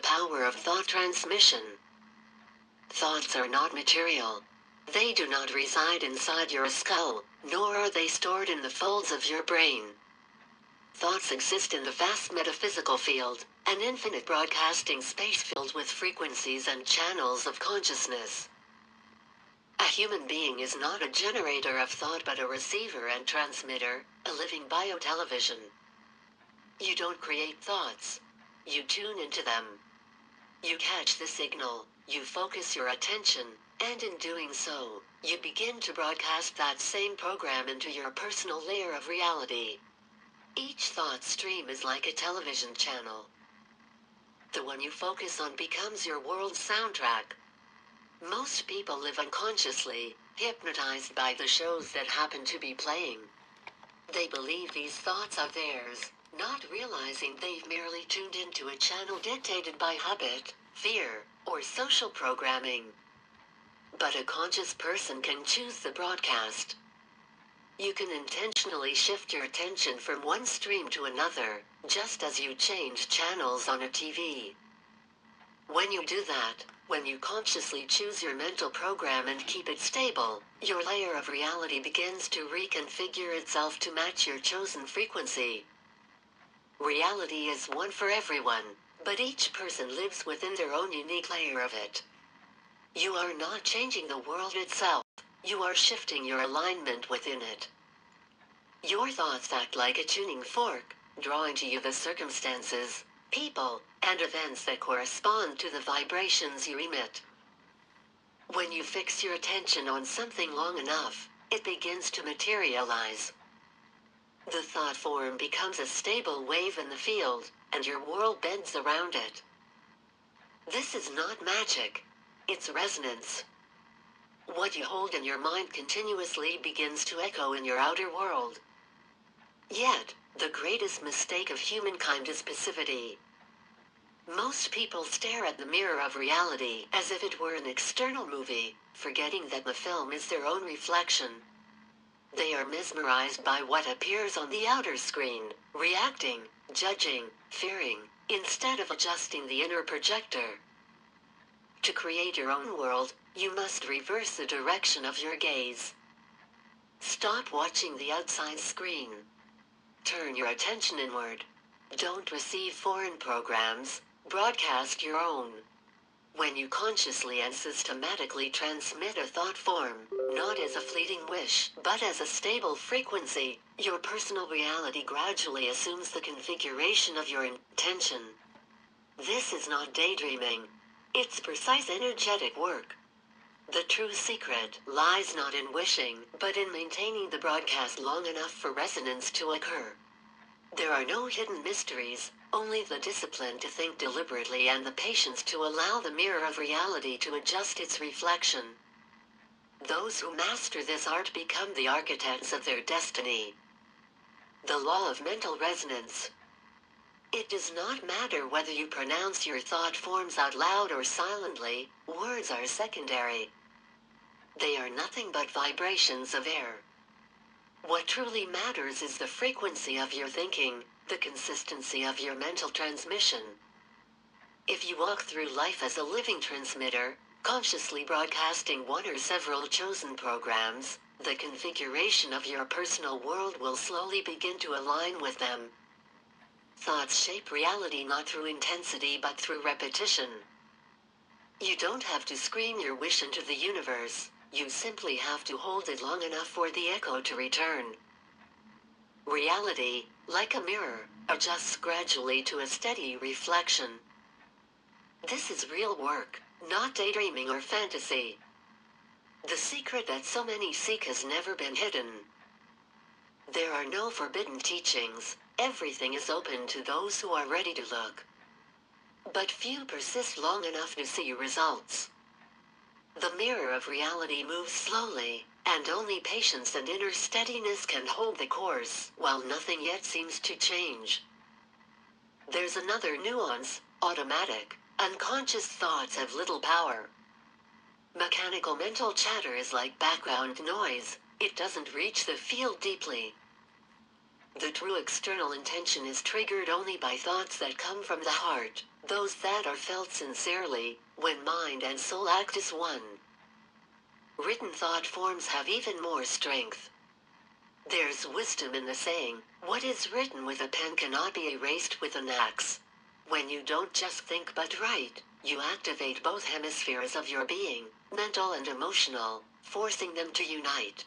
power of thought transmission. Thoughts are not material. They do not reside inside your skull, nor are they stored in the folds of your brain. Thoughts exist in the vast metaphysical field, an infinite broadcasting space filled with frequencies and channels of consciousness. A human being is not a generator of thought but a receiver and transmitter, a living biotelevision. You don't create thoughts. You tune into them. You catch the signal, you focus your attention, and in doing so, you begin to broadcast that same program into your personal layer of reality. Each thought stream is like a television channel. The one you focus on becomes your world's soundtrack. Most people live unconsciously, hypnotized by the shows that happen to be playing. They believe these thoughts are theirs, not realizing they've merely tuned into a channel dictated by habit, fear, or social programming. But a conscious person can choose the broadcast. You can intentionally shift your attention from one stream to another, just as you change channels on a TV. When you do that, when you consciously choose your mental program and keep it stable, your layer of reality begins to reconfigure itself to match your chosen frequency. Reality is one for everyone, but each person lives within their own unique layer of it. You are not changing the world itself, you are shifting your alignment within it. Your thoughts act like a tuning fork, drawing to you the circumstances, people, and events that correspond to the vibrations you emit. When you fix your attention on something long enough, it begins to materialize. The thought form becomes a stable wave in the field, and your world bends around it. This is not magic. It's resonance. What you hold in your mind continuously begins to echo in your outer world. Yet, the greatest mistake of humankind is passivity. Most people stare at the mirror of reality as if it were an external movie, forgetting that the film is their own reflection. They are mesmerized by what appears on the outer screen, reacting, judging, fearing, instead of adjusting the inner projector. To create your own world, you must reverse the direction of your gaze. Stop watching the outside screen. Turn your attention inward. Don't receive foreign programs, broadcast your own. When you consciously and systematically transmit a thought form, not as a fleeting wish, but as a stable frequency, your personal reality gradually assumes the configuration of your intention. This is not daydreaming. It's precise energetic work. The true secret lies not in wishing, but in maintaining the broadcast long enough for resonance to occur. There are no hidden mysteries, only the discipline to think deliberately and the patience to allow the mirror of reality to adjust its reflection. Those who master this art become the architects of their destiny. The law of mental resonance. It does not matter whether you pronounce your thought forms out loud or silently, words are secondary. They are nothing but vibrations of air. What truly matters is the frequency of your thinking, the consistency of your mental transmission. If you walk through life as a living transmitter, consciously broadcasting one or several chosen programs, the configuration of your personal world will slowly begin to align with them. Thoughts shape reality not through intensity but through repetition. You don't have to scream your wish into the universe, you simply have to hold it long enough for the echo to return. Reality, like a mirror, adjusts gradually to a steady reflection. This is real work, not daydreaming or fantasy. The secret that so many seek has never been hidden. There are no forbidden teachings. Everything is open to those who are ready to look. But few persist long enough to see results. The mirror of reality moves slowly, and only patience and inner steadiness can hold the course, while nothing yet seems to change. There's another nuance: automatic, unconscious thoughts have little power. Mechanical mental chatter is like background noise, it doesn't reach the field deeply. The true external intention is triggered only by thoughts that come from the heart, those that are felt sincerely, when mind and soul act as one. Written thought forms have even more strength. There's wisdom in the saying, what is written with a pen cannot be erased with an axe. When you don't just think but write, you activate both hemispheres of your being, mental and emotional, forcing them to unite.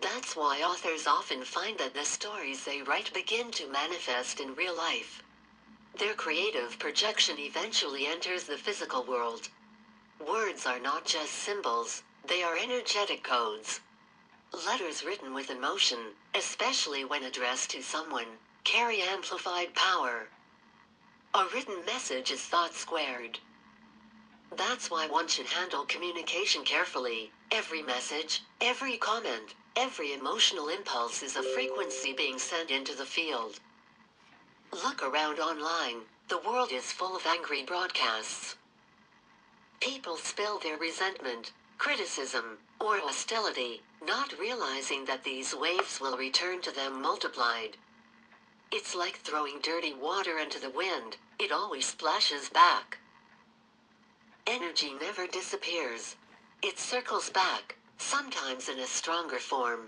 That's why authors often find that the stories they write begin to manifest in real life. Their creative projection eventually enters the physical world. Words are not just symbols, they are energetic codes. Letters written with emotion, especially when addressed to someone, carry amplified power. A written message is thought squared. That's why one should handle communication carefully. Every message, every comment, every emotional impulse is a frequency being sent into the field. Look around online, the world is full of angry broadcasts. People spill their resentment, criticism, or hostility, not realizing that these waves will return to them multiplied. It's like throwing dirty water into the wind, it always splashes back. Energy never disappears. It circles back, sometimes in a stronger form.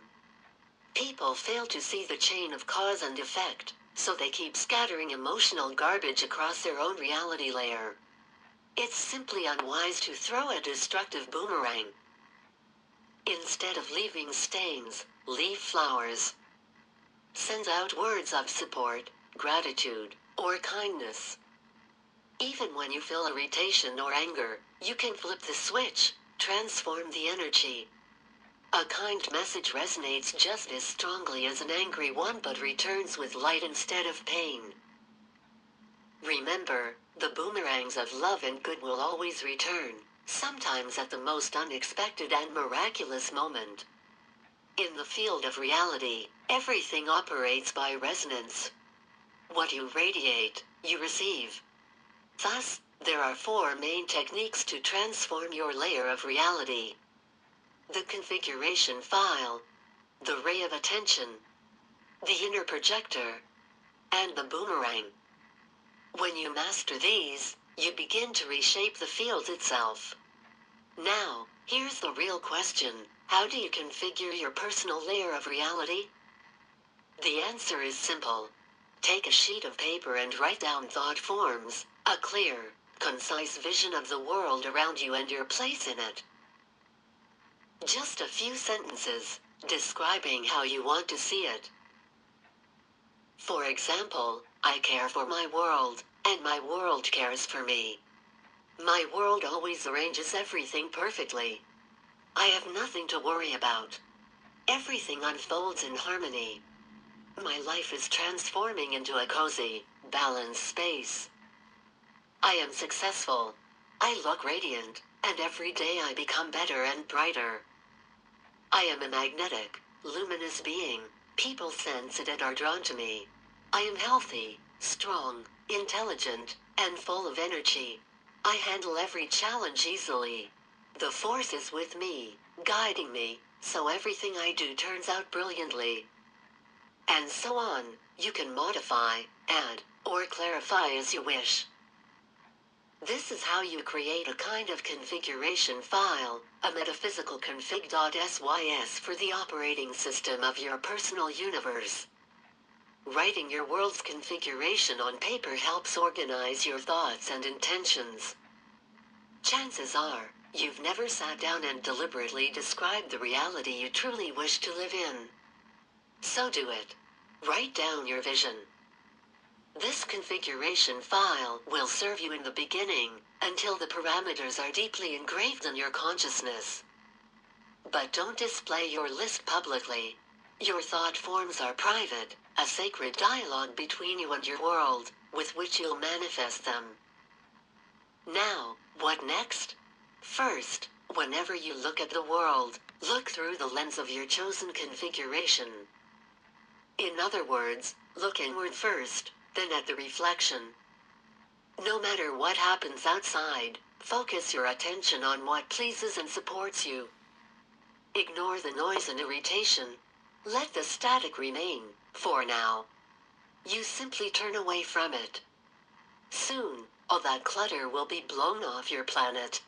People fail to see the chain of cause and effect, so they keep scattering emotional garbage across their own reality layer. It's simply unwise to throw a destructive boomerang. Instead of leaving stains, leave flowers. Send out words of support, gratitude, or kindness. Even when you feel irritation or anger, you can flip the switch, transform the energy. A kind message resonates just as strongly as an angry one but returns with light instead of pain. Remember, the boomerangs of love and good will always return, sometimes at the most unexpected and miraculous moment. In the field of reality, everything operates by resonance. What you radiate, you receive. Thus, there are 4 main techniques to transform your layer of reality. The configuration file, the ray of attention, the inner projector, and the boomerang. When you master these, you begin to reshape the field itself. Now, here's the real question, how do you configure your personal layer of reality? The answer is simple. Take a sheet of paper and write down thought forms, a clear, concise vision of the world around you and your place in it. Just a few sentences, describing how you want to see it. For example, I care for my world, and my world cares for me. My world always arranges everything perfectly. I have nothing to worry about. Everything unfolds in harmony. My life is transforming into a cozy, balanced space. I am successful. I look radiant, and every day I become better and brighter. I am a magnetic, luminous being. People sense it and are drawn to me. I am healthy, strong, intelligent, and full of energy. I handle every challenge easily. The force is with me, guiding me, so everything I do turns out brilliantly. And so on, you can modify, add, or clarify as you wish. This is how you create a kind of configuration file, a metaphysical config.sys for the operating system of your personal universe. Writing your world's configuration on paper helps organize your thoughts and intentions. Chances are, you've never sat down and deliberately described the reality you truly wish to live in. So do it. Write down your vision. This configuration file will serve you in the beginning, until the parameters are deeply engraved in your consciousness. But don't display your list publicly. Your thought forms are private, a sacred dialogue between you and your world, with which you'll manifest them. Now, what next? First, whenever you look at the world, look through the lens of your chosen configuration. In other words, look inward first, then at the reflection. No matter what happens outside, focus your attention on what pleases and supports you. Ignore the noise and irritation. Let the static remain, for now. You simply turn away from it. Soon, all that clutter will be blown off your planet.